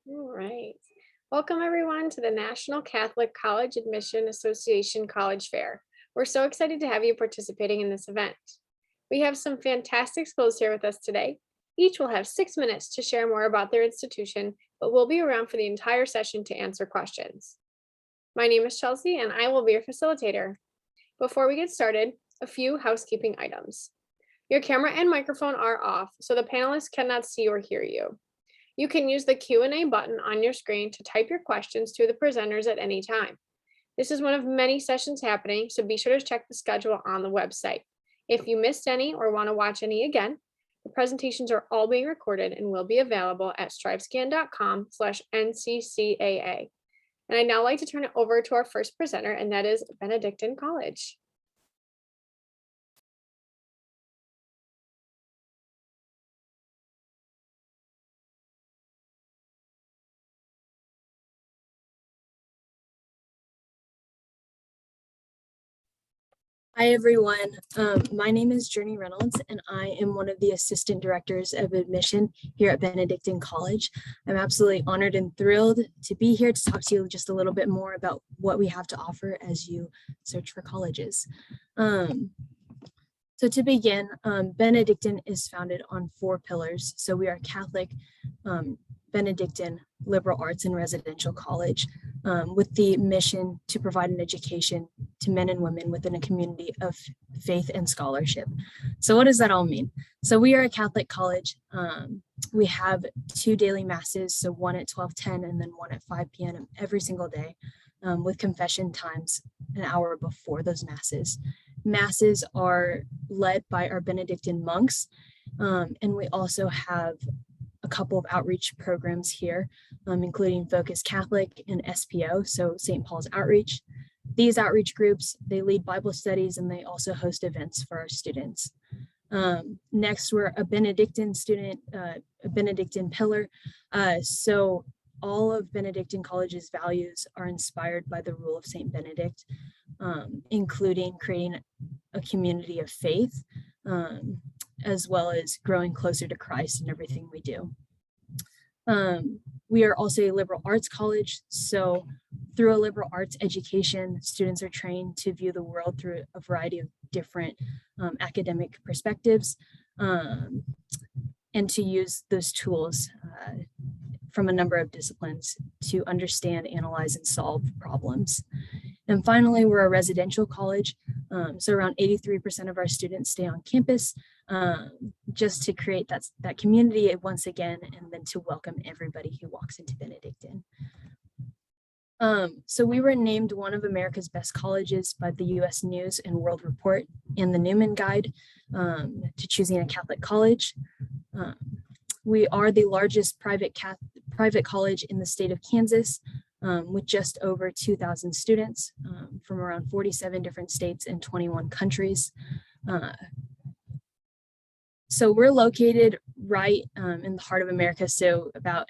All right. Welcome everyone to the National Catholic College Admission Association College Fair. We're so excited to have you participating in this event. We have some fantastic schools here with us today. Each will have 6 minutes to share more about their institution, but we'll be around for the entire session to answer questions. My name is Chelsea and I will be your facilitator. Before we get started, a few housekeeping items. Your camera and microphone are off, so the panelists cannot see or hear you. You can use the Q&A button on your screen to type your questions to the presenters at any time. This is one of many sessions happening, so be sure to check the schedule on the website. If you missed any or want to watch any again, the presentations are all being recorded and will be available at strivescan.com/NCCAA. And I'd now like to turn it over to our first presenter, and that is Benedictine College. Hi, everyone. My name is Journey Reynolds, and I am one of the assistant directors of admission here at Benedictine College. I'm absolutely honored and thrilled to be here to talk to you just a little bit more about what we have to offer as you search for colleges. So to begin, Benedictine is founded on 4 pillars. So we are Catholic, Benedictine, liberal arts, and residential college, with the mission to provide an education to men and women within a community of faith and scholarship. So what does that all mean? So we are a Catholic college. We have 2 daily masses, so one at 12:10 and then one at 5 p.m. every single day, with confession times an hour before those masses. Masses are led by our Benedictine monks, and we also have a couple of outreach programs here, including Focus Catholic and SPO, so St. Paul's Outreach. These outreach groups, they lead Bible studies and they also host events for our students. Next, we're a Benedictine student, a Benedictine pillar. So all of Benedictine College's values are inspired by the rule of St. Benedict, including creating a community of faith, as well as growing closer to Christ in everything we do. We are also a liberal arts college, so through a liberal arts education, students are trained to view the world through a variety of different academic perspectives, and to use those tools from a number of disciplines to understand, analyze, and solve problems. And finally, we're a residential college, so around 83% of our students stay on campus, just to create that community once again, and then to welcome everybody who walks into Benedictine. So we were named one of America's best colleges by the U.S. News and World Report and the Newman Guide to choosing a Catholic college. We are the largest private college in the state of Kansas, with just over 2,000 students from around 47 different states and 21 countries. So we're located right in the heart of America, so about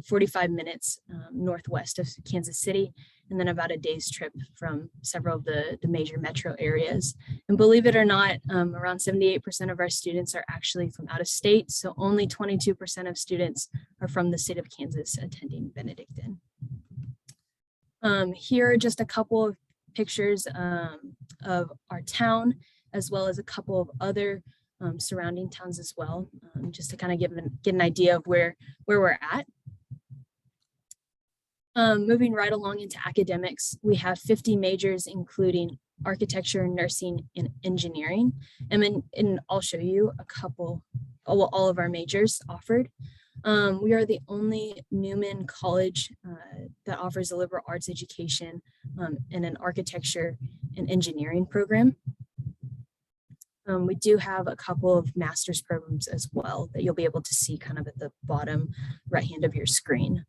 45 minutes northwest of Kansas City, and then about a day's trip from several of the major metro areas. And believe it or not, around 78% of our students are actually from out of state, so only 22% of students are from the state of Kansas attending Benedictine. Here are just a couple of pictures of our town, as well as a couple of other surrounding towns as well, just to kind of get an idea of where we're at. Moving right along into academics, we have 50 majors, including architecture, nursing, and engineering. And I'll show you a couple, all of our majors offered. We are the only Newman college that offers a liberal arts education and an architecture and engineering program. We do have a couple of master's programs as well that you'll be able to see kind of at the bottom right hand of your screen.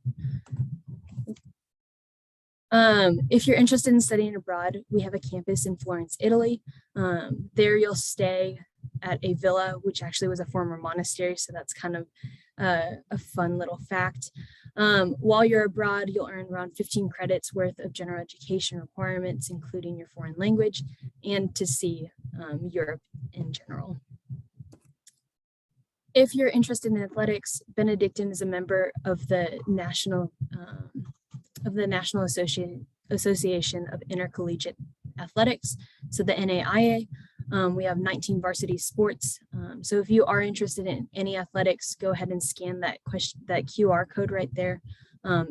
If you're interested in studying abroad, we have a campus in Florence, Italy. There you'll stay at a villa, which actually was a former monastery, so that's kind of a fun little fact. While you're abroad, you'll earn around 15 credits worth of general education requirements, including your foreign language, and to see Europe in general. If you're interested in athletics, Benedictine is a member of the National Association of Intercollegiate Athletics, so the NAIA. We have 19 varsity sports. So if you are interested in any athletics, go ahead and scan that QR code right there.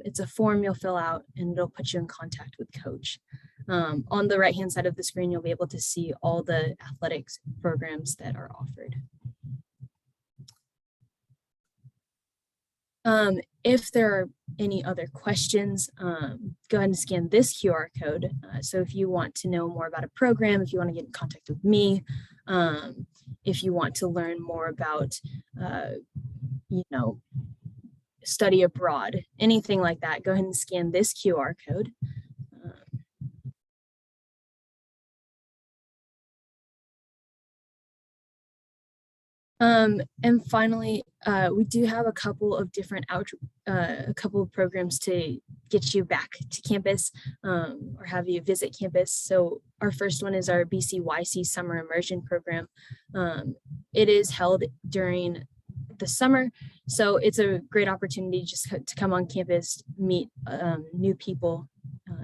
It's a form you'll fill out and it'll put you in contact with coach. On the right-hand side of the screen, you'll be able to see all the athletics programs that are offered. If there are any other questions, go ahead and scan this QR code. So if you want to know more about a program, if you want to get in contact with me, if you want to learn more about, study abroad, anything like that, go ahead and scan this QR code. And finally, we do have a couple of different programs to get you back to campus or have you visit campus. So our first one is our Bcyc Summer Immersion program. It is held during the summer, so it's a great opportunity just to come on campus, meet new people,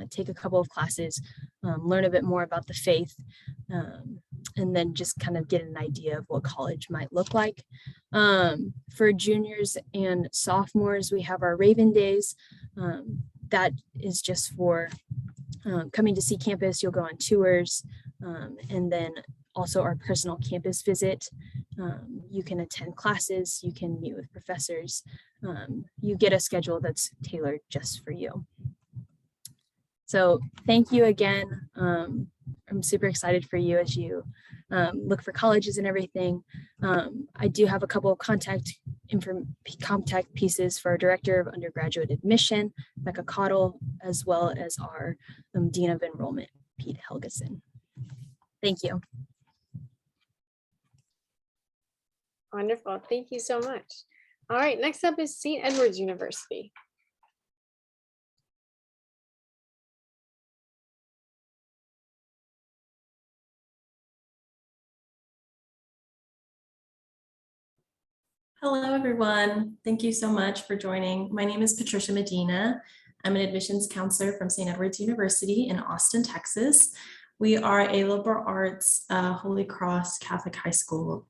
take a couple of classes, learn a bit more about the faith, and then just kind of get an idea of what college might look like. For juniors and sophomores, we have our Raven Days. That is just for coming to see campus. You'll go on tours, and then also our personal campus visit. You can attend classes, you can meet with professors. You get a schedule that's tailored just for you. So thank you again. I'm super excited for you as you look for colleges and everything. I do have a couple of contact pieces for our Director of Undergraduate Admission, Becca Cottle, as well as our Dean of Enrollment, Pete Helgeson. Thank you. Wonderful. Thank you so much. All right, next up is St. Edward's University. Hello, everyone. Thank you so much for joining. My name is Patricia Medina. I'm an admissions counselor from St. Edward's University in Austin, Texas. We are a liberal arts Holy Cross Catholic high school,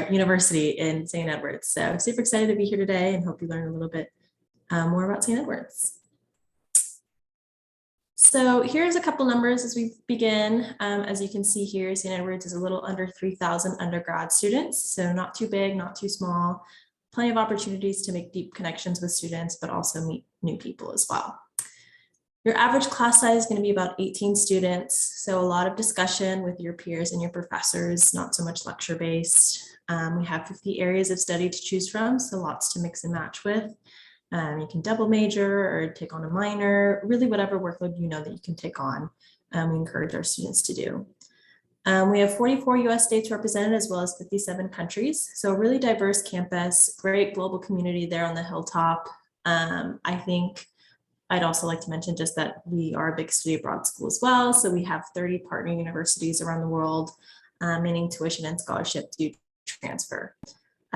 university in St. Edward's. So super excited to be here today and hope you learn a little bit more about St. Edward's. So here's a couple numbers as we begin. As you can see here, St. Edward's is a little under 3,000 undergrad students, so not too big, not too small. Plenty of opportunities to make deep connections with students, but also meet new people as well. Your average class size is going to be about 18 students, so a lot of discussion with your peers and your professors, not so much lecture-based. We have 50 areas of study to choose from, so lots to mix and match with. You can double major or take on a minor, really whatever workload you know that you can take on. We encourage our students to do. We have 44 US states represented as well as 57 countries. So a really diverse campus, great global community there on the hilltop. I think I'd also like to mention just that we are a big study abroad school as well. So we have 30 partner universities around the world, meaning tuition and scholarship do transfer.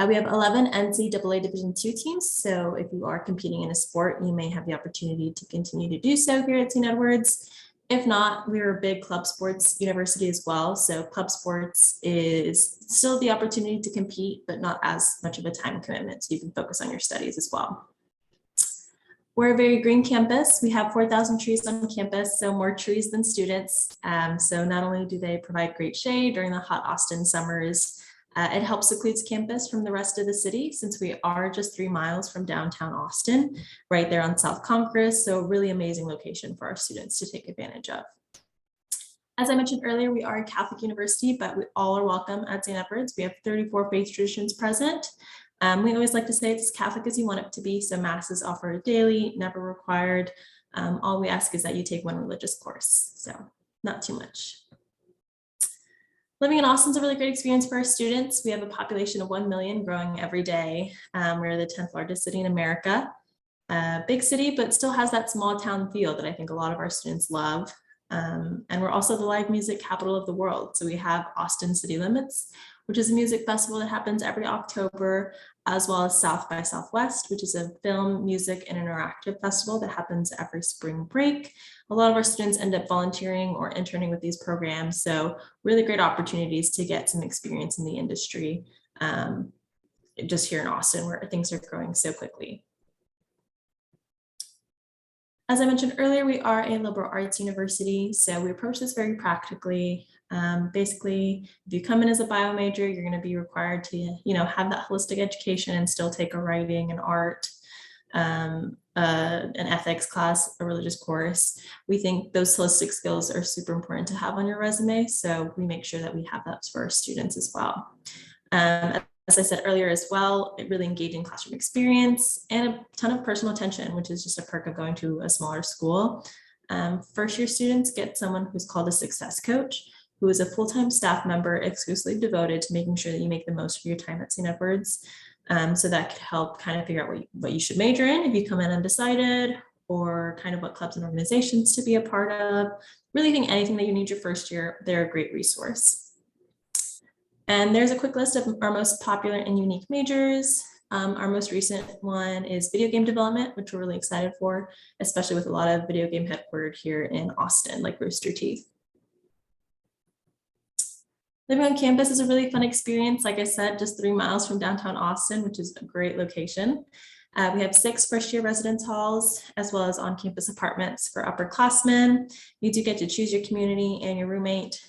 We have 11 NCAA Division II teams. So if you are competing in a sport, you may have the opportunity to continue to do so here at St. Edward's. If not, we're a big club sports university as well. So club sports is still the opportunity to compete, but not as much of a time commitment. So you can focus on your studies as well. We're a very green campus. We have 4,000 trees on campus, so more trees than students. So not only do they provide great shade during the hot Austin summers, it helps secludes campus from the rest of the city since we are just 3 miles from downtown Austin, right there on South Congress. So really amazing location for our students to take advantage of. As I mentioned earlier, we are a Catholic university, but we all are welcome at St. Edward's. We have 34 faith traditions present. We always like to say it's as Catholic as you want it to be. So mass is offered daily, never required. All we ask is that you take one religious course. So not too much. Living in Austin is a really great experience for our students. We have a population of 1 million growing every day. We're the 10th largest city in America. Big city, but still has that small town feel that I think a lot of our students love. And we're also the live music capital of the world. So we have Austin city limits, which is a music festival that happens every October, as well as South by Southwest, which is a film, music, and interactive festival that happens every spring break. A lot of our students end up volunteering or interning with these programs, so really great opportunities to get some experience in the industry just here in Austin, where things are growing so quickly. As I mentioned earlier, we are a liberal arts university, so we approach this very practically. Basically, if you come in as a bio major, you're going to be required to, have that holistic education and still take a writing and art, an ethics class, a religious course. We think those holistic skills are super important to have on your resume, so we make sure that we have that for our students as well. As I said earlier as well, a really engaging classroom experience and a ton of personal attention, which is just a perk of going to a smaller school. First year students get someone who's called a success coach, who is a full-time staff member exclusively devoted to making sure that you make the most of your time at St. Edward's. So that could help kind of figure out what you should major in if you come in undecided, or kind of what clubs and organizations to be a part of. Really think anything that you need your first year, they're a great resource. And there's a quick list of our most popular and unique majors. Our most recent one is video game development, which we're really excited for, especially with a lot of video game headquartered here in Austin, like Rooster Teeth. Living on campus is a really fun experience. Like I said, just 3 miles from downtown Austin, which is a great location. We have 6 first-year residence halls, as well as on-campus apartments for upperclassmen. You do get to choose your community and your roommate.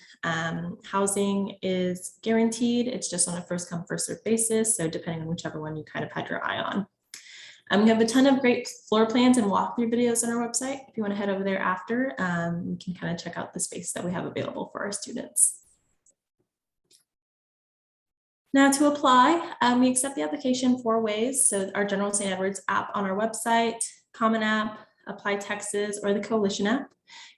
Housing is guaranteed. It's just on a first come, first served basis. So depending on whichever one you kind of had your eye on. We have a ton of great floor plans and walkthrough videos on our website. If you want to head over there after, you can kind of check out the space that we have available for our students. Now to apply, we accept the application 4 ways. So our General St. Edward's app on our website, Common App, Apply Texas, or the Coalition app.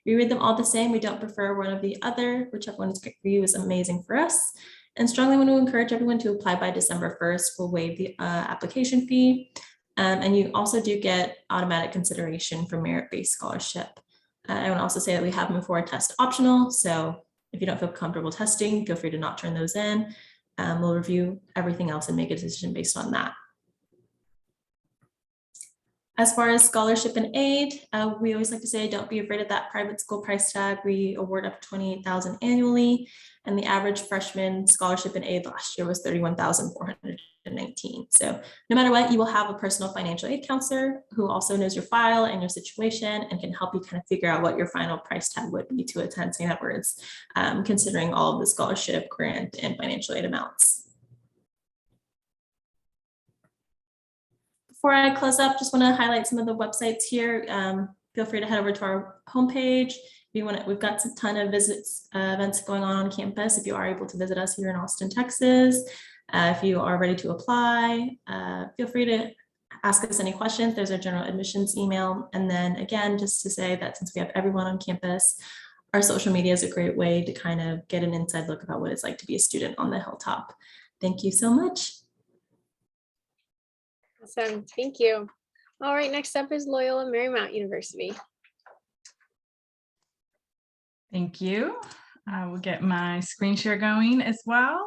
We read them all the same. We don't prefer one or the other. Whichever one is great for you is amazing for us. And strongly want to encourage everyone to apply by December 1st. We'll waive the application fee. And you also do get automatic consideration for merit-based scholarship. I want to also say that we have them for a test optional. So if you don't feel comfortable testing, feel free to not turn those in. We'll review everything else and make a decision based on that. As far as scholarship and aid, we always like to say, don't be afraid of that private school price tag. We award up to $28,000 annually, and the average freshman scholarship and aid last year was $31,419. So no matter what, you will have a personal financial aid counselor who also knows your file and your situation and can help you kind of figure out what your final price tag would be to attend St. Edward's, considering all of the scholarship, grant, and financial aid amounts. Before I close up, just want to highlight some of the websites here. Feel free to head over to our homepage. We've got a ton of events going on campus. If you are able to visit us here in Austin, Texas, if you are ready to apply, feel free to ask us any questions. There's our general admissions email. And then again, just to say that since we have everyone on campus, our social media is a great way to kind of get an inside look about what it's like to be a student on the hilltop. Thank you so much. Awesome, thank you. All right, next up is Loyola Marymount University. Thank you. I will get my screen share going as well.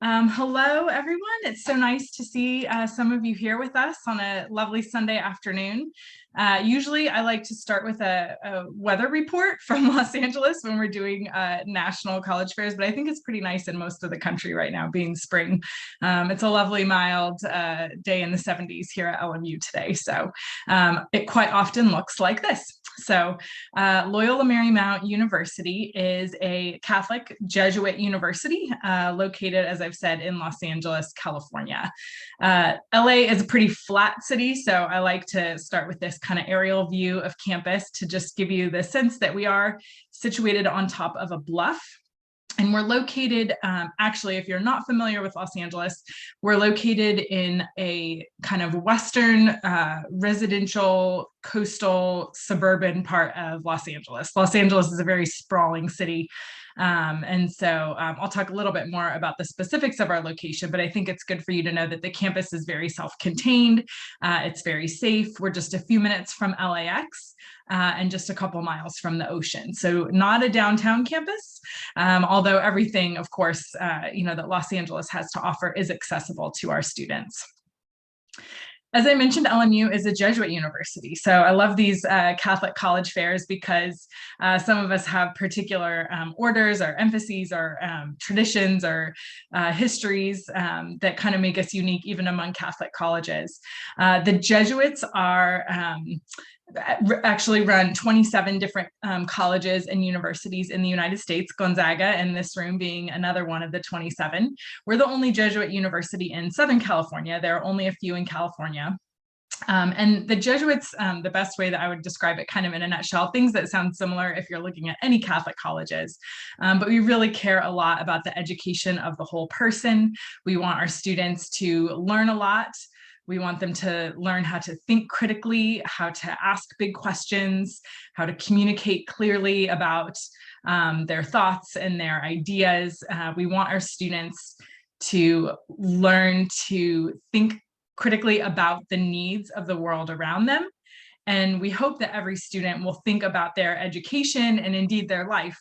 Hello, everyone. It's so nice to see some of you here with us on a lovely Sunday afternoon. Usually I like to start with a weather report from Los Angeles when we're doing national college fairs, but I think it's pretty nice in most of the country right now, being spring. It's a lovely mild day in the 70s here at LMU today. So it quite often looks like this. So Loyola Marymount University is a Catholic Jesuit university located, as I've said, in Los Angeles, California. LA is a pretty flat city, so I like to start with this kind of aerial view of campus to just give you the sense that we are situated on top of a bluff. And we're located, actually, if you're not familiar with Los Angeles, we're located in a kind of western residential, coastal, suburban part of Los Angeles. Los Angeles is a very sprawling city. And so I'll talk a little bit more about the specifics of our location, but I think it's good for you to know that the campus is very self-contained. It's very safe. We're just a few minutes from LAX and just a couple miles from the ocean. So not a downtown campus, although everything, of course, that Los Angeles has to offer is accessible to our students. As I mentioned, LMU is a Jesuit university. So I love these Catholic college fairs because some of us have particular orders or emphases or traditions or histories that kind of make us unique even among Catholic colleges. The Jesuits are actually run 27 different colleges and universities in the United States, Gonzaga in this room being another one of the 27. We're the only Jesuit university in Southern California. There are only a few in California. And the Jesuits, the best way that I would describe it kind of in a nutshell, things that sound similar if you're looking at any Catholic colleges, but we really care a lot about the education of the whole person. We want our students to learn a lot. We want them to learn how to think critically, how to ask big questions, how to communicate clearly about their thoughts and their ideas. We want our students to learn to think critically about the needs of the world around them. And we hope that every student will think about their education and indeed their life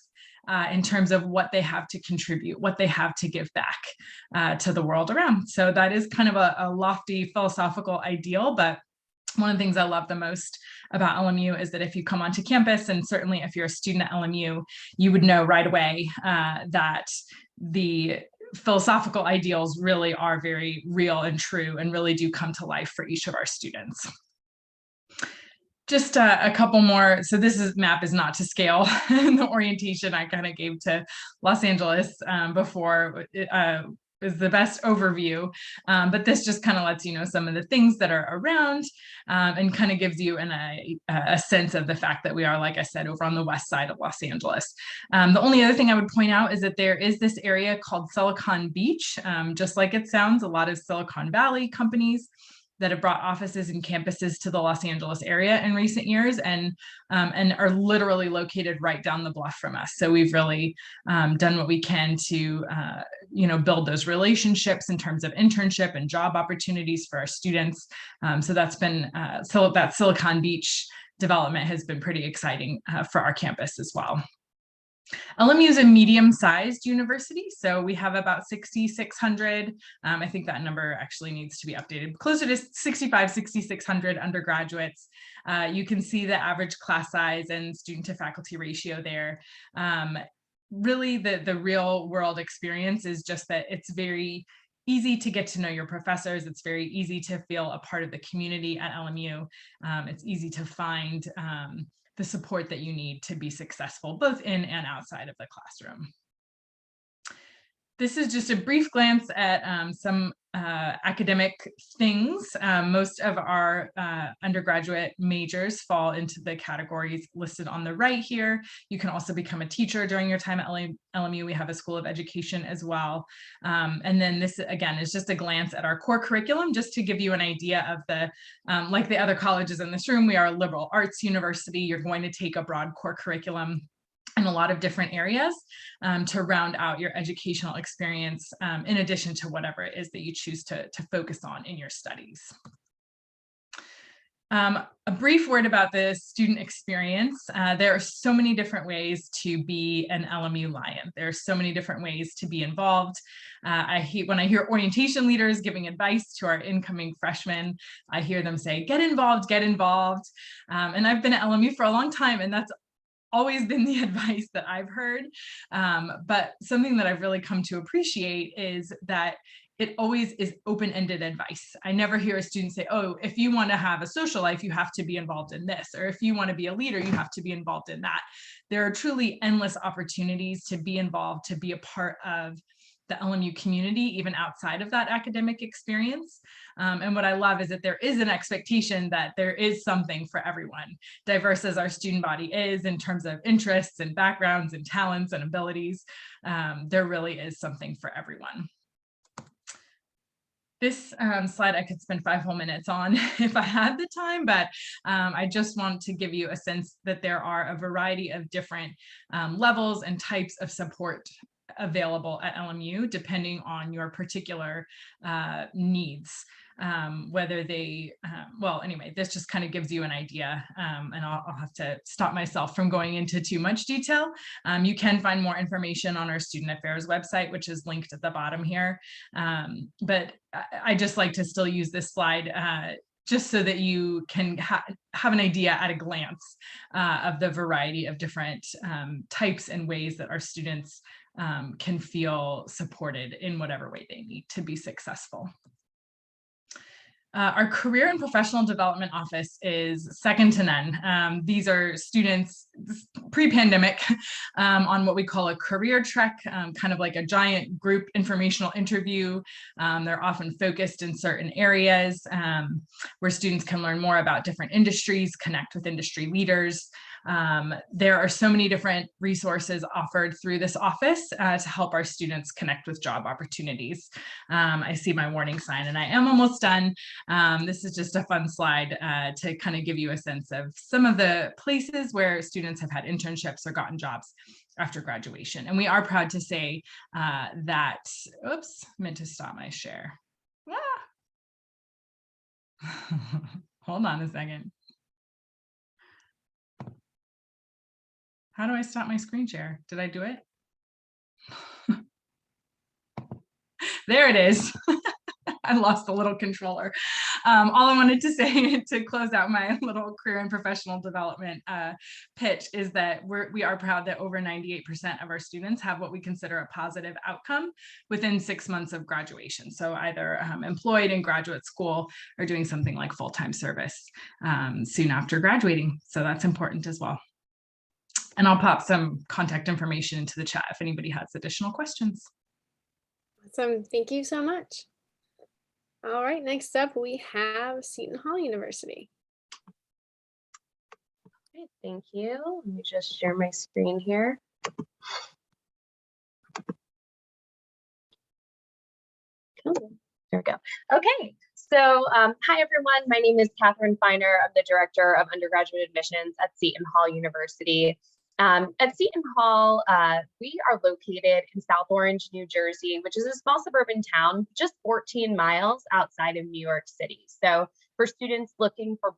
in terms of what they have to contribute, what they have to give back to the world around. So that is kind of a lofty philosophical ideal, but one of the things I love the most about LMU is that if you come onto campus, and certainly if you're a student at LMU, you would know right away that the philosophical ideals really are very real and true and really do come to life for each of our students. Just a couple more. So this map is not to scale. The orientation I kind of gave to Los Angeles before is the best overview, but this just kind of lets you know some of the things that are around and kind of gives you a sense of the fact that we are, like I said, over on the west side of Los Angeles. The only other thing I would point out is that there is this area called Silicon Beach. Just like it sounds, a lot of Silicon Valley companies that have brought offices and campuses to the Los Angeles area in recent years and are literally located right down the bluff from us. So we've really done what we can to build those relationships in terms of internship and job opportunities for our students. So that's been, that Silicon Beach development has been pretty exciting for our campus as well. LMU is a medium-sized university, so we have about 6,600. I think that number actually needs to be updated. Closer to 6,600 undergraduates. You can see the average class size and student to faculty ratio there. Really, the real world experience is just that it's very easy to get to know your professors. It's very easy to feel a part of the community at LMU. It's easy to find the support that you need to be successful, both in and outside of the classroom. This is just a brief glance at some academic things. Most of our undergraduate majors fall into the categories listed on the right here. You can also become a teacher during your time at LMU. We have a School of Education as well. And then this, again, is just a glance at our core curriculum, just to give you an idea of the, like the other colleges in this room, we are a liberal arts university. You're going to take a broad core curriculum in a lot of different areas to round out your educational experience in addition to whatever it is that you choose to focus on in your studies. A brief word about the student experience. There are so many different ways to be an LMU Lion. There are so many different ways to be involved. I hate when I hear orientation leaders giving advice to our incoming freshmen. I hear them say, get involved, get involved. And I've been at LMU for a long time, and that's always been the advice that I've heard. But something that I've really come to appreciate is that it always is open-ended advice. I never hear a student say, oh, if you want to have a social life, you have to be involved in this, or if you want to be a leader, you have to be involved in that. There are truly endless opportunities to be involved, to be a part of the LMU community, even outside of that academic experience. And what I love is that there is an expectation that there is something for everyone. Diverse as our student body is in terms of interests and backgrounds and talents and abilities, there really is something for everyone. This slide I could spend 5 whole minutes on if I had the time, but I just want to give you a sense that there are a variety of different levels and types of support available at LMU, depending on your particular needs. Whether they, well, anyway, this just kind of gives you an idea, and I'll have to stop myself from going into too much detail. You can find more information on our Student Affairs website, which is linked at the bottom here. But I just like to still use this slide just so that you can have an idea at a glance of the variety of different types and ways that our students can feel supported in whatever way they need to be successful. Our Career and Professional Development Office is second to none. These are students pre-pandemic on what we call a career trek, kind of like a giant group informational interview. They're often focused in certain areas where students can learn more about different industries, connect with industry leaders. There are so many different resources offered through this office to help our students connect with job opportunities. I see my warning sign and I am almost done. This is just a fun slide to kind of give you a sense of some of the places where students have had internships or gotten jobs after graduation. And we are proud to say that, oops, meant to stop my share. Ah. Hold on a second. How do I stop my screen share? Did I do it? There it is. I lost the little controller. All I wanted to say to close out my little career and professional development pitch is that we are proud that over 98% of our students have what we consider a positive outcome within 6 months of graduation. So either employed in graduate school or doing something like full-time service soon after graduating. So that's important as well. And I'll pop some contact information into the chat if anybody has additional questions. Awesome. Thank you so much. All right, next up we have Seton Hall University. Great, thank you. Let me just share my screen here. Oh, there we go. Okay, so hi everyone. My name is Catherine Feiner. I'm the Director of Undergraduate Admissions at Seton Hall University. At Seton Hall, we are located in South Orange, New Jersey, which is a small suburban town just 14 miles outside of New York City. So for students looking for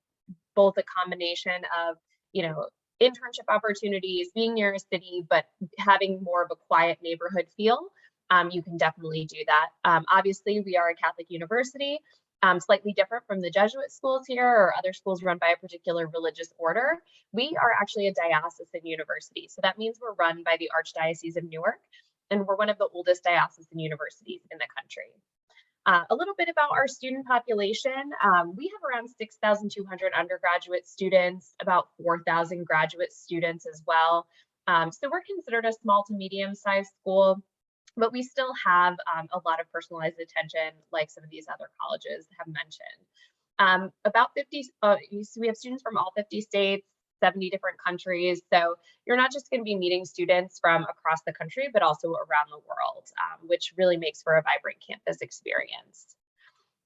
both a combination of, internship opportunities, being near a city, but having more of a quiet neighborhood feel, you can definitely do that. Obviously, we are a Catholic university. Slightly different from the Jesuit schools here or other schools run by a particular religious order. We are actually a diocesan university. So that means we're run by the Archdiocese of Newark, and we're one of the oldest diocesan universities in the country. A little bit about our student population. We have around 6,200 undergraduate students, about 4,000 graduate students as well. So we're considered a small to medium-sized school, but we still have a lot of personalized attention like some of these other colleges have mentioned. About 50, we have students from all 50 states, 70 different countries. So you're not just going to be meeting students from across the country, but also around the world, which really makes for a vibrant campus experience.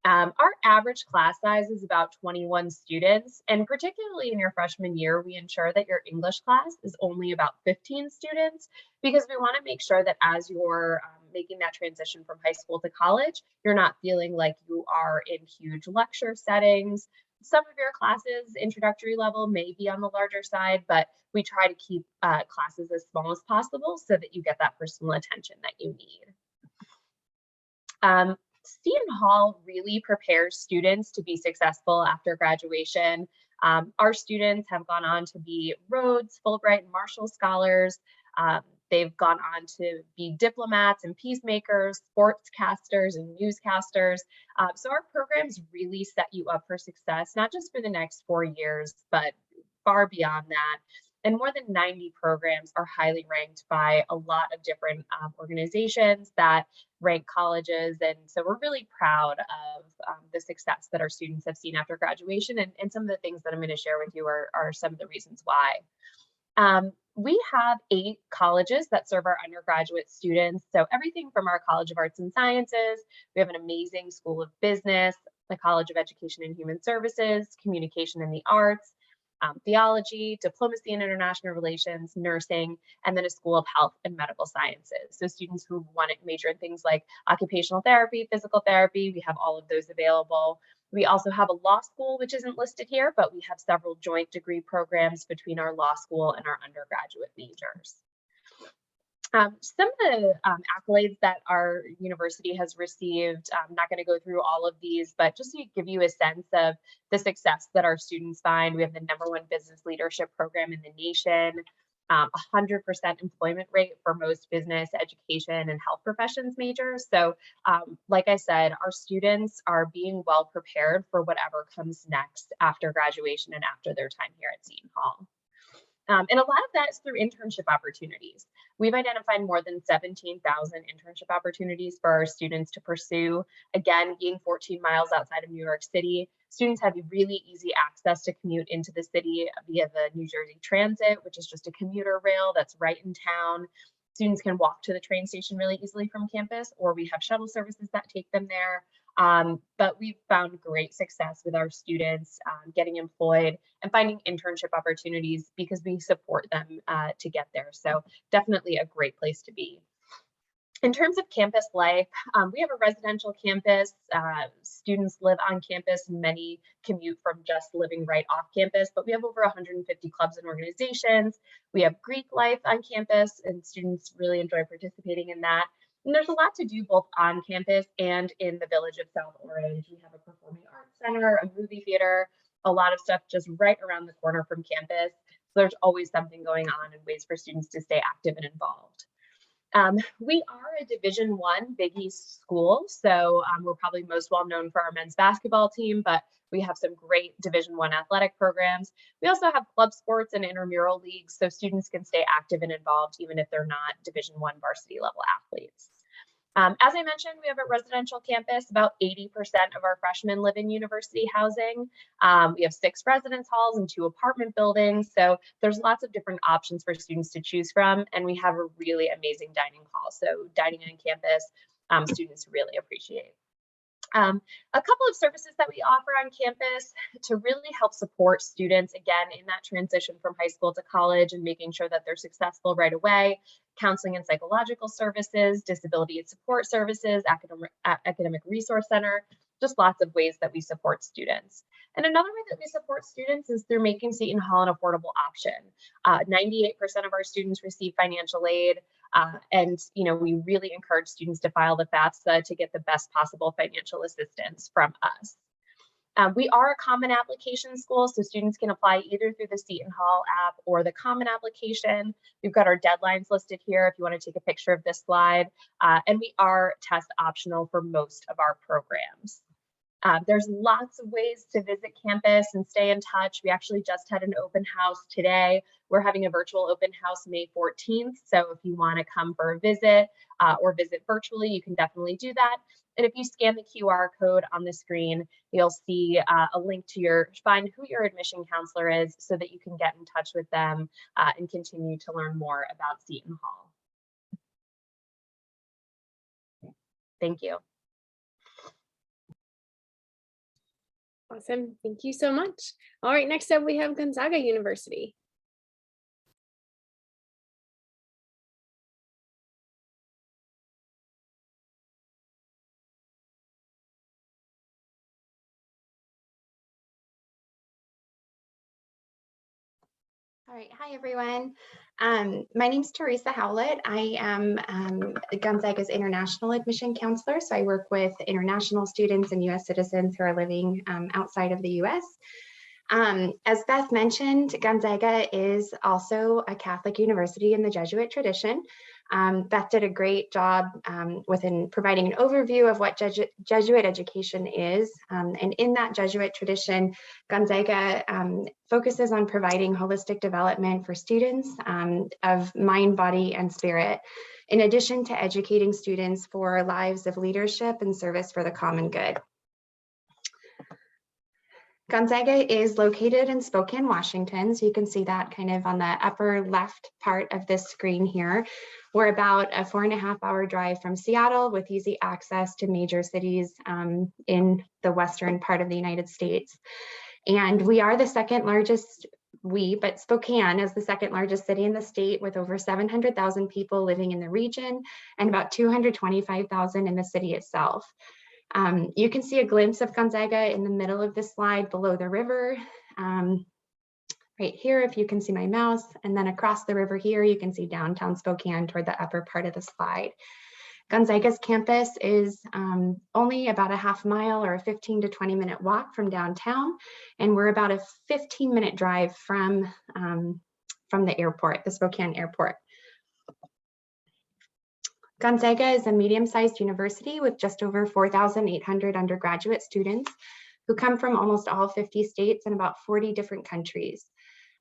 Our average class size is about 21 students, and particularly in your freshman year, we ensure that your English class is only about 15 students because we want to make sure that as you're making that transition from high school to college, you're not feeling like you are in huge lecture settings. Some of your classes, introductory level, may be on the larger side, but we try to keep classes as small as possible so that you get that personal attention that you need. Seton Hall really prepares students to be successful after graduation. Our students have gone on to be Rhodes, Fulbright, and Marshall Scholars. They've gone on to be diplomats and peacemakers, sportscasters and newscasters. So our programs really set you up for success, not just for the next 4 years, but far beyond that. And more than 90 programs are highly ranked by a lot of different organizations that rank colleges. And so we're really proud of the success that our students have seen after graduation. And some of the things that I'm going to share with you are some of the reasons why. We have 8 colleges that serve our undergraduate students. So everything from our College of Arts and Sciences, we have an amazing School of Business, the College of Education and Human Services, Communication and the Arts, Theology, Diplomacy and International Relations, Nursing, and then a School of Health and Medical Sciences. So students who want to major in things like occupational therapy, physical therapy, we have all of those available. We also have a law school, which isn't listed here, but we have several joint degree programs between our law school and our undergraduate majors. Some of the accolades that our university has received, I'm not going to go through all of these, but just to give you a sense of the success that our students find, we have the #1 business leadership program in the nation, 100% employment rate for most business, education, and health professions majors. So like I said, our students are being well prepared for whatever comes next after graduation and after their time here at Seton Hall. And a lot of that is through internship opportunities. We've identified more than 17,000 internship opportunities for our students to pursue. Again, being 14 miles outside of New York City, students have really easy access to commute into the city via the New Jersey Transit, which is just a commuter rail that's right in town. Students can walk to the train station really easily from campus, or we have shuttle services that take them there. But we've found great success with our students getting employed and finding internship opportunities because we support them to get there. So definitely a great place to be. In terms of campus life, we have a residential campus. Students live on campus. Many commute from just living right off campus, but we have over 150 clubs and organizations. We have Greek life on campus, and students really enjoy participating in that. And there's a lot to do both on campus and in the village of South Orange. We have a performing arts center, a movie theater, a lot of stuff just right around the corner from campus. So there's always something going on and ways for students to stay active and involved. We are a Division I Big East school, so we're probably most well known for our men's basketball team, but we have some great Division I athletic programs. We also have club sports and intramural leagues, so students can stay active and involved even if they're not Division I varsity level athletes. As I mentioned, we have a residential campus. About 80% of our freshmen live in university housing. We have 6 residence halls and 2 apartment buildings. So there's lots of different options for students to choose from. And we have a really amazing dining hall. So dining on campus, students really appreciate. A couple of services that we offer on campus to really help support students, again, in that transition from high school to college and making sure that they're successful right away: counseling and psychological services, disability and support services, academic resource center, just lots of ways that we support students. And another way that we support students is through making Seton Hall an affordable option. 98% of our students receive financial aid. And we really encourage students to file the FAFSA to get the best possible financial assistance from us. We are a common application school, so students can apply either through the Seton Hall app or the common application. We've got our deadlines listed here if you want to take a picture of this slide. And we are test optional for most of our programs. There's lots of ways to visit campus and stay in touch. We actually just had an open house today. We're having a virtual open house May 14th. So if you want to come for a visit or visit virtually, you can definitely do that. And if you scan the QR code on the screen, you'll see a link to find who your admission counselor is so that you can get in touch with them and continue to learn more about Seton Hall. Thank you. Awesome. Thank you so much. All right, next up we have Gonzaga University. All right, hi everyone. My name is Teresa Howlett. I am Gonzaga's international admission counselor. So I work with international students and US citizens who are living outside of the US. As Beth mentioned, Gonzaga is also a Catholic university in the Jesuit tradition. Beth did a great job within providing an overview of what Jesuit education is. And in that Jesuit tradition, Gonzaga focuses on providing holistic development for students of mind, body, and spirit, in addition to educating students for lives of leadership and service for the common good. Gonzaga is located in Spokane, Washington. So you can see that kind of on the upper left part of this screen here. We're about a 4.5-hour drive from Seattle with easy access to major cities in the western part of the United States. And we are the second largest, but Spokane is the second largest city in the state with over 700,000 people living in the region and about 225,000 in the city itself. You can see a glimpse of Gonzaga in the middle of this slide below the river. Right here, if you can see my mouse, and then across the river here, you can see downtown Spokane toward the upper part of the slide. Gonzaga's campus is only about a half mile or a 15 to 20 minute walk from downtown, and we're about a 15-minute drive from the airport, the Spokane airport. Gonzaga is a medium-sized university with just over 4,800 undergraduate students who come from almost all 50 states and about 40 different countries.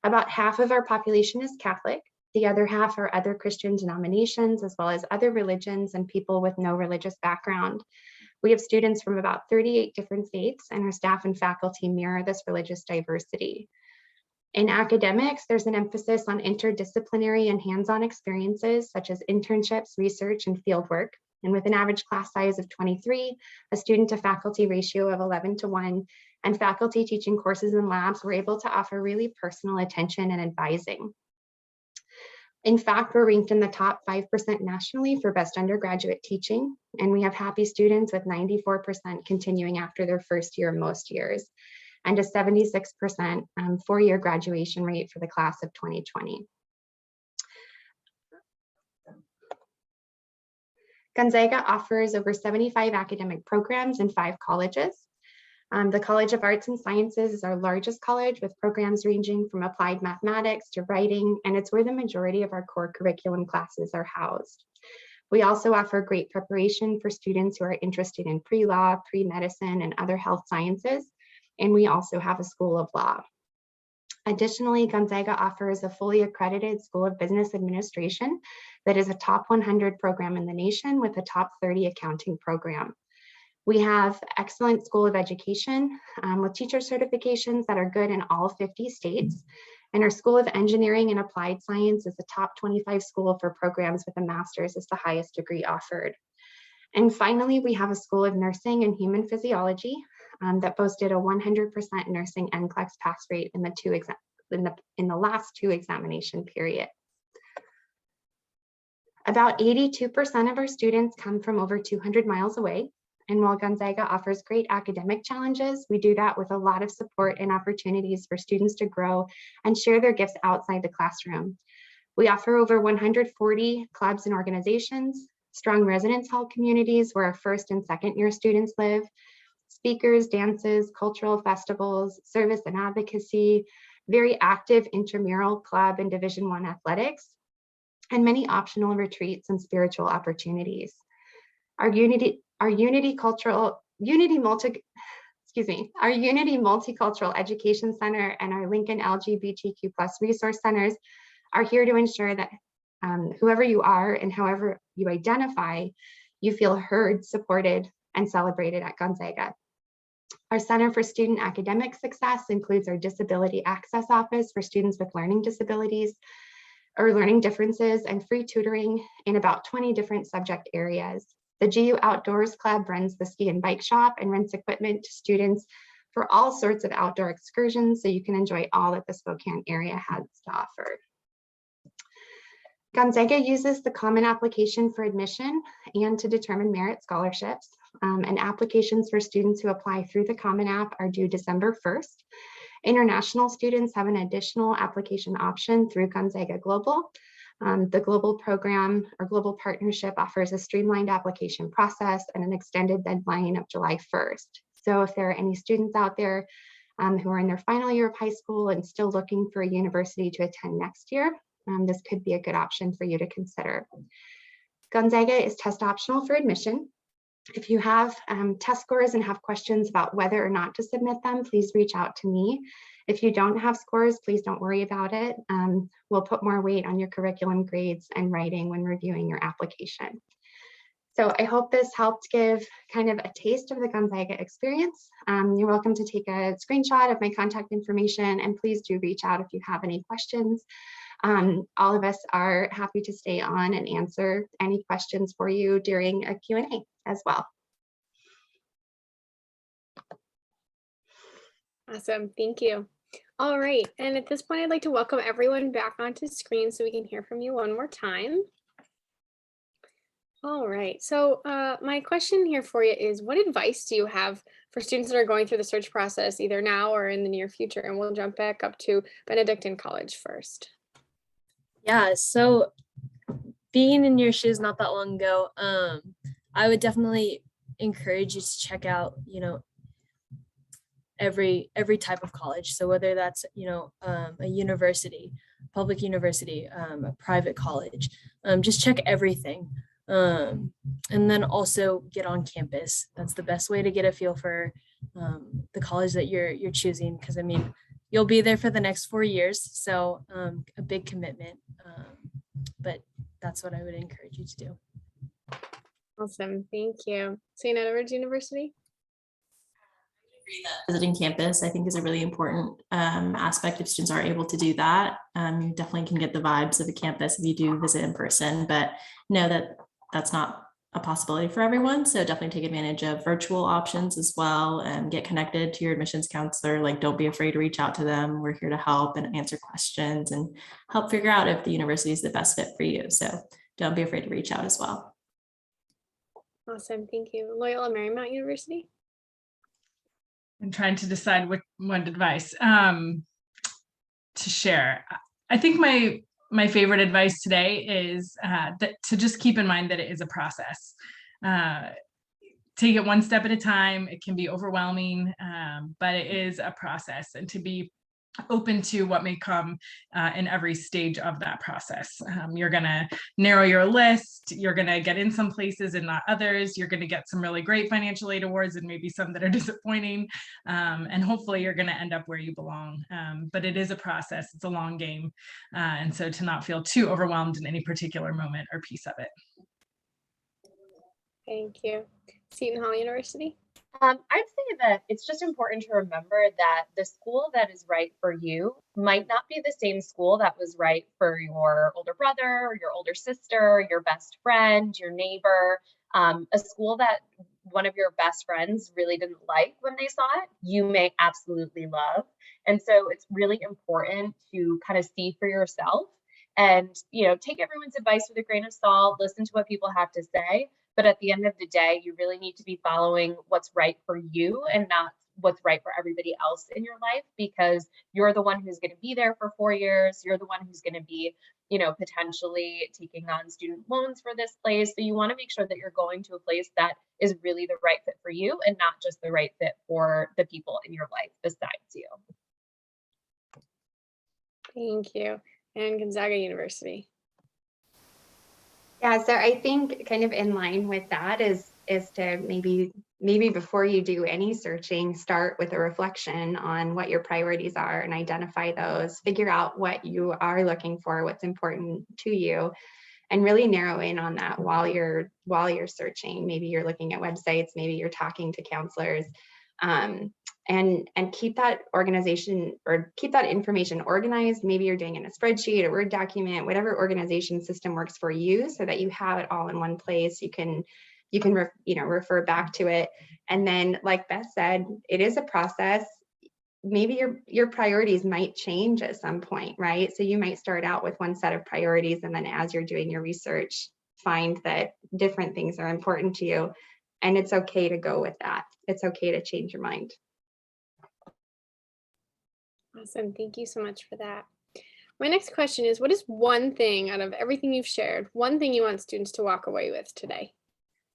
About half of our population is Catholic. The other half are other Christian denominations, as well as other religions and people with no religious background. We have students from about 38 different faiths, and our staff and faculty mirror this religious diversity. In academics, there's an emphasis on interdisciplinary and hands-on experiences such as internships, research, and fieldwork. And with an average class size of 23, a student to faculty ratio of 11:1, and faculty teaching courses and labs, we're able to offer really personal attention and advising. In fact, we're ranked in the top 5% nationally for best undergraduate teaching, and we have happy students with 94% continuing after their first year most years, and a 76% four-year graduation rate for the class of 2020. Gonzaga offers over 75 academic programs in 5 colleges. The College of Arts and Sciences is our largest college with programs ranging from applied mathematics to writing, and it's where the majority of our core curriculum classes are housed. We also offer great preparation for students who are interested in pre-law, pre-medicine, and other health sciences, and we also have a School of Law. Additionally, Gonzaga offers a fully accredited School of Business Administration that is a top 100 program in the nation with a top 30 accounting program. We have excellent School of Education with teacher certifications that are good in all 50 states. And our School of Engineering and Applied Science is a top 25 school for programs with a master's as the highest degree offered. And finally, we have a School of Nursing and Human Physiology that boasted a 100% nursing NCLEX pass rate in the last 2 examination period. About 82% of our students come from over 200 miles away. And while Gonzaga offers great academic challenges, we do that with a lot of support and opportunities for students to grow and share their gifts outside the classroom. We offer over 140 clubs and organizations, strong residence hall communities where our first and second year students live, speakers, dances, cultural festivals, service and advocacy, very active intramural club and Division I athletics, and many optional retreats and spiritual opportunities. Our Unity Multicultural Education Center and our Lincoln LGBTQ+ Resource Centers are here to ensure that whoever you are and however you identify, you feel heard, supported, and celebrated at Gonzaga. Our Center for Student Academic Success includes our Disability Access Office for students with learning disabilities or learning differences, and free tutoring in about 20 different subject areas. The GU Outdoors Club runs the ski and bike shop and rents equipment to students for all sorts of outdoor excursions, so you can enjoy all that the Spokane area has to offer. Gonzaga uses the Common Application for admission and to determine merit scholarships, and applications for students who apply through the Common App are due December 1st. International students have an additional application option through Gonzaga Global. The Global Program or Global Partnership offers a streamlined application process and an extended deadline of July 1st. So if there are any students out there who are in their final year of high school and still looking for a university to attend next year, this could be a good option for you to consider. Gonzaga is test optional for admission. If you have test scores and have questions about whether or not to submit them, please reach out to me. If you don't have scores, please don't worry about it. We'll put more weight on your curriculum grades and writing when reviewing your application. So I hope this helped give kind of a taste of the Gonzaga experience. You're welcome to take a screenshot of my contact information, and please do reach out if you have any questions. All of us are happy to stay on and answer any questions for you during a Q&A as well. Awesome, thank you. All right, and at this point, I'd like to welcome everyone back onto screen so we can hear from you one more time. All right, so my question here for you is, what advice do you have for students that are going through the search process, either now or in the near future? And we'll jump back up to Benedictine College first. Yeah, so being in your shoes not that long ago, I would definitely encourage you to check out, every type of college. So whether that's, a university, public university, a private college, just check everything. And then also get on campus. That's the best way to get a feel for the college that you're choosing, because I mean, you'll be there for the next 4 years, so a big commitment, but that's what I would encourage you to do. Awesome, thank you. St. Edward's University. Visiting campus, I think, is a really important aspect if students are able to do that. You definitely can get the vibes of a campus if you do visit in person, but know that that's not a possibility for everyone. So definitely take advantage of virtual options as well, and get connected to your admissions counselor. Like, don't be afraid to reach out to them. We're here to help and answer questions and help figure out if the university is the best fit for you. So don't be afraid to reach out as well. Awesome, thank you. Loyola Marymount University. I'm trying to decide what advice to share. I think my favorite advice today is that to just keep in mind that it is a process. Take it one step at a time. It can be overwhelming, but it is a process, and to be open to what may come in every stage of that process. You're going to narrow your list. You're going to get in some places and not others. You're going to get some really great financial aid awards and maybe some that are disappointing. And hopefully you're going to end up where you belong. But it is a process. It's a long game. And so to not feel too overwhelmed in any particular moment or piece of it. Thank you. Seton Hall University. I'd say that it's just important to remember that the school that is right for you might not be the same school that was right for your older brother, or your older sister, your best friend, your neighbor. A school that one of your best friends really didn't like when they saw it, you may absolutely love. And so it's really important to kind of see for yourself and, take everyone's advice with a grain of salt, listen to what people have to say. But at the end of the day, you really need to be following what's right for you and not what's right for everybody else in your life, because you're the one who's going to be there for 4 years. You're the one who's going to be, potentially taking on student loans for this place. So you want to make sure that you're going to a place that is really the right fit for you and not just the right fit for the people in your life besides you. Thank you. And Gonzaga University. Yeah, so I think kind of in line with that is to maybe before you do any searching, start with a reflection on what your priorities are and identify those, figure out what you are looking for, what's important to you, and really narrow in on that while you're searching. Maybe you're looking at websites, maybe you're talking to counselors, and keep that organization or keep that information organized. Maybe you're doing it in a spreadsheet, a Word document, whatever organization system works for you, so that you have it all in one place. You can refer back to it. And then, like Beth said, it is a process. Maybe your priorities might change at some point, right? So you might start out with one set of priorities, and then as you're doing your research, find that different things are important to you. And it's okay to go with that. It's okay to change your mind. Awesome. Thank you so much for that. My next question is, what is one thing out of everything you've shared, one thing you want students to walk away with today?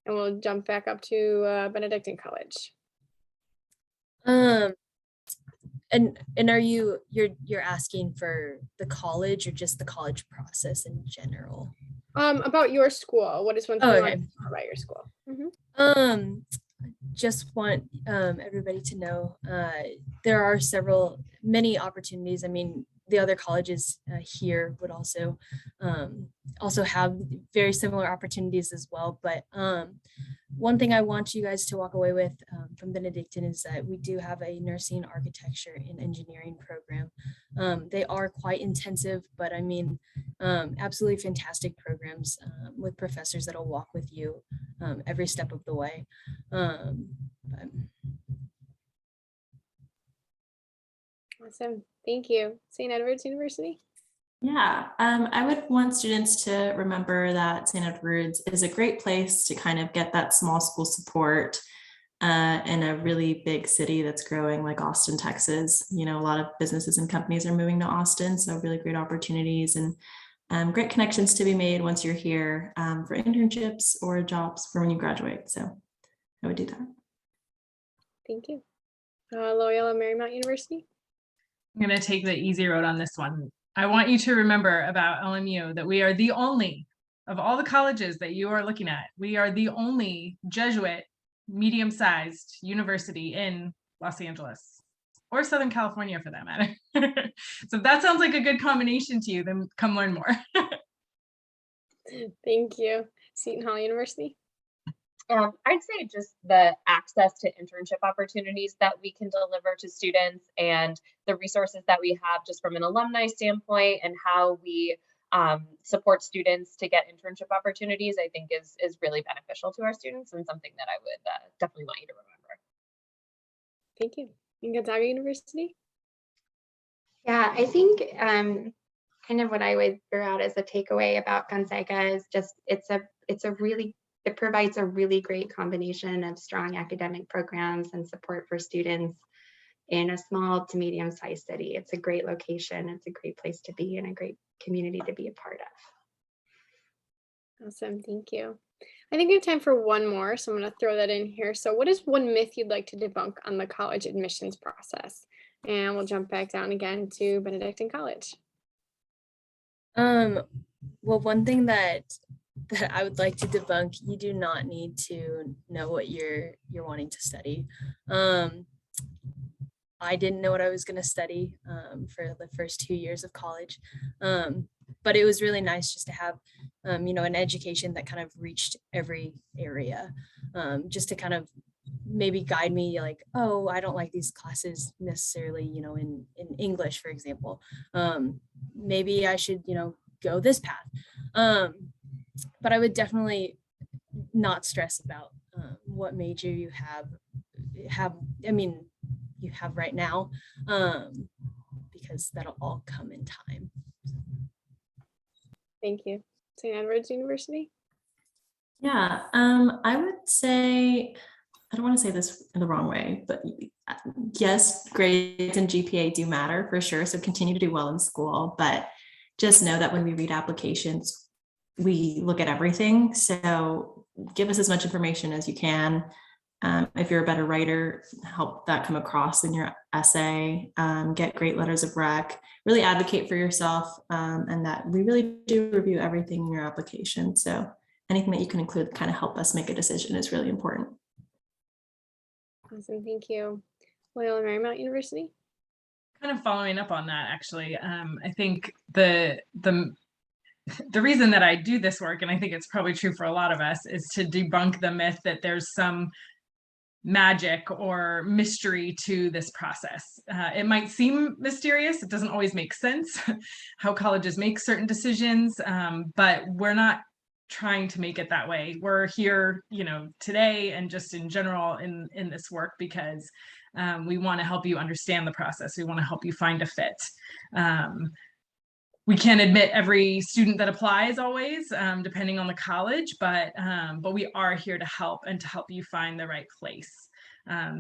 And we'll jump back up to Benedictine College. And are you're asking for the college or just the college process in general? About your school. What is one thing you want to know about your school? Mm-hmm. Just want everybody to know there are many opportunities. I mean, the other colleges here would also have very similar opportunities as well. But one thing I want you guys to walk away with from Benedictine is that we do have a nursing, architecture, and engineering program. They are quite intensive, but I mean, absolutely fantastic programs with professors that'll walk with you every step of the way. Awesome. Thank you. St. Edward's University. Yeah, I would want students to remember that St. Edward's is a great place to kind of get that small school support in a really big city that's growing like Austin, Texas. You know, a lot of businesses and companies are moving to Austin, so really great opportunities and great connections to be made once you're here for internships or jobs for when you graduate. So I would do that. Thank you. Loyola Marymount University. I'm going to take the easy road on this one. I want you to remember about LMU that we are the only, of all the colleges that you are looking at, we are the only Jesuit medium-sized university in Los Angeles or Southern California for that matter. So if that sounds like a good combination to you, then come learn more. Thank you. Seton Hall University. I'd say just the access to internship opportunities that we can deliver to students and the resources that we have just from an alumni standpoint and how we support students to get internship opportunities, I think is really beneficial to our students and something that I would definitely want you to remember. Thank you. And Gonzaga University. Yeah, I think kind of what I would throw out as a takeaway about Gonzaga is just it provides a really great combination of strong academic programs and support for students in a small to medium-sized city. It's a great location. It's a great place to be and a great community to be a part of. Awesome. Thank you. I think we have time for one more, so I'm going to throw that in here. So what is one myth you'd like to debunk on the college admissions process? And we'll jump back down again to Benedictine College. Well, one thing that I would like to debunk, you do not need to know what you're wanting to study. I didn't know what I was going to study for the first 2 years of college, but it was really nice just to have an education that kind of reached every area, just to kind of maybe guide me like, oh, I don't like these classes necessarily, in English, for example. Maybe I should, go this path. But I would definitely not stress about what major you have right now, because that'll all come in time. Thank you. St. Edward's University. Yeah, I would say, I don't want to say this in the wrong way, but yes, grades and GPA do matter for sure. So continue to do well in school, but just know that when we read applications, we look at everything. So give us as much information as you can. If you're a better writer, help that come across in your essay, get great letters of rec, really advocate for yourself, and that we really do review everything in your application. So anything that you can include to kind of help us make a decision is really important. Awesome. Thank you. Loyola Marymount University. Kind of following up on that, actually, I think the reason that I do this work, and I think it's probably true for a lot of us, is to debunk the myth that there's some magic or mystery to this process. It might seem mysterious. It doesn't always make sense how colleges make certain decisions, but we're not trying to make it that way. We're here, today and just in general in this work because we want to help you understand the process. We want to help you find a fit. We can't admit every student that applies always, depending on the college, but we are here to help and to help you find the right place.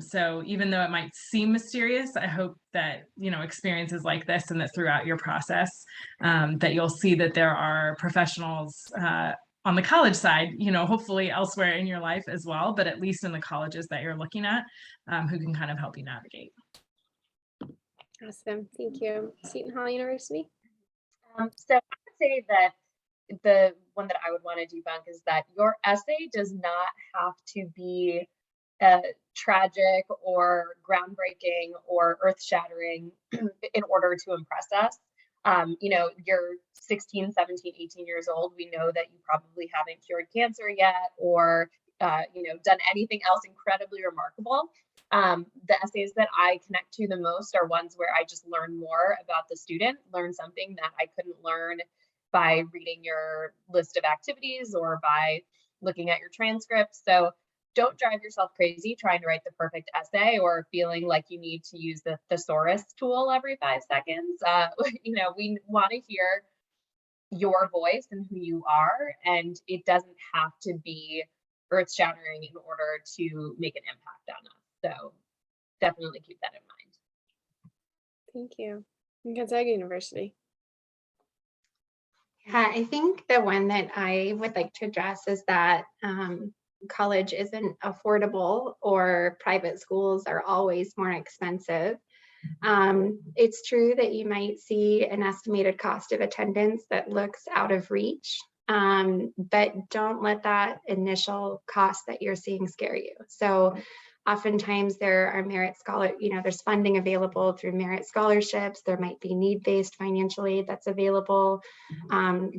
So even though it might seem mysterious, I hope that, experiences like this and that throughout your process, that you'll see that there are professionals on the college side, hopefully elsewhere in your life as well, but at least in the colleges that you're looking at, who can kind of help you navigate. Awesome. Thank you. Seton Hall University. So I would say that the one that I would want to debunk is that your essay does not have to be tragic or groundbreaking or earth-shattering in order to impress us. You know, you're 16, 17, 18 years old. We know that you probably haven't cured cancer yet or, you know, done anything else incredibly remarkable. The essays that I connect to the most are ones where I just learn more about the student, learn something that I couldn't learn by reading your list of activities or by looking at your transcripts. So don't drive yourself crazy trying to write the perfect essay or feeling like you need to use the thesaurus tool every 5 seconds. You know, we want to hear your voice and who you are, and it doesn't have to be earth-shattering in order to make an impact on us. So definitely keep that in mind. Thank you. Gonzaga University. Yeah, I think the one that I would like to address is that college isn't affordable, or private schools are always more expensive. It's true that you might see an estimated cost of attendance that looks out of reach, but don't let that initial cost that you're seeing scare you. So oftentimes there are there's funding available through merit scholarships. There might be need-based financial aid that's available,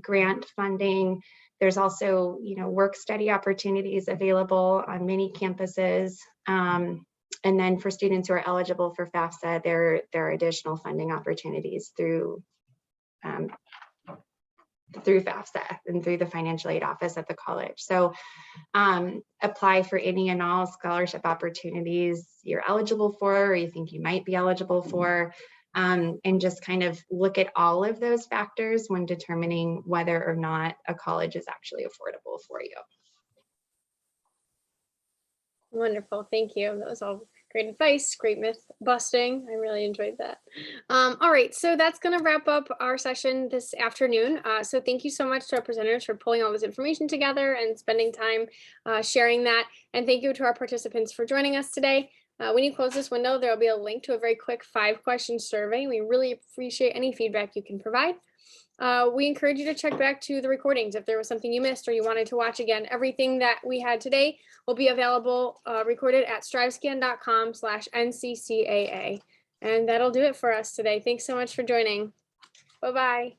grant funding. There's also, work study opportunities available on many campuses. And then for students who are eligible for FAFSA, there are additional funding opportunities through FAFSA and through the financial aid office at the college. So apply for any and all scholarship opportunities you're eligible for, or you think you might be eligible for, and just kind of look at all of those factors when determining whether or not a college is actually affordable for you. Wonderful. Thank you. That was all great advice, great myth busting. I really enjoyed that. All right, so that's going to wrap up our session this afternoon. So thank you so much to our presenters for pulling all this information together and spending time sharing that. And thank you to our participants for joining us today. When you close this window, there will be a link to a very quick 5-question survey. We really appreciate any feedback you can provide. We encourage you to check back to the recordings if there was something you missed or you wanted to watch again. Everything that we had today will be available recorded at strivescan.com/NCCAA. And that'll do it for us today. Thanks so much for joining. Bye-bye.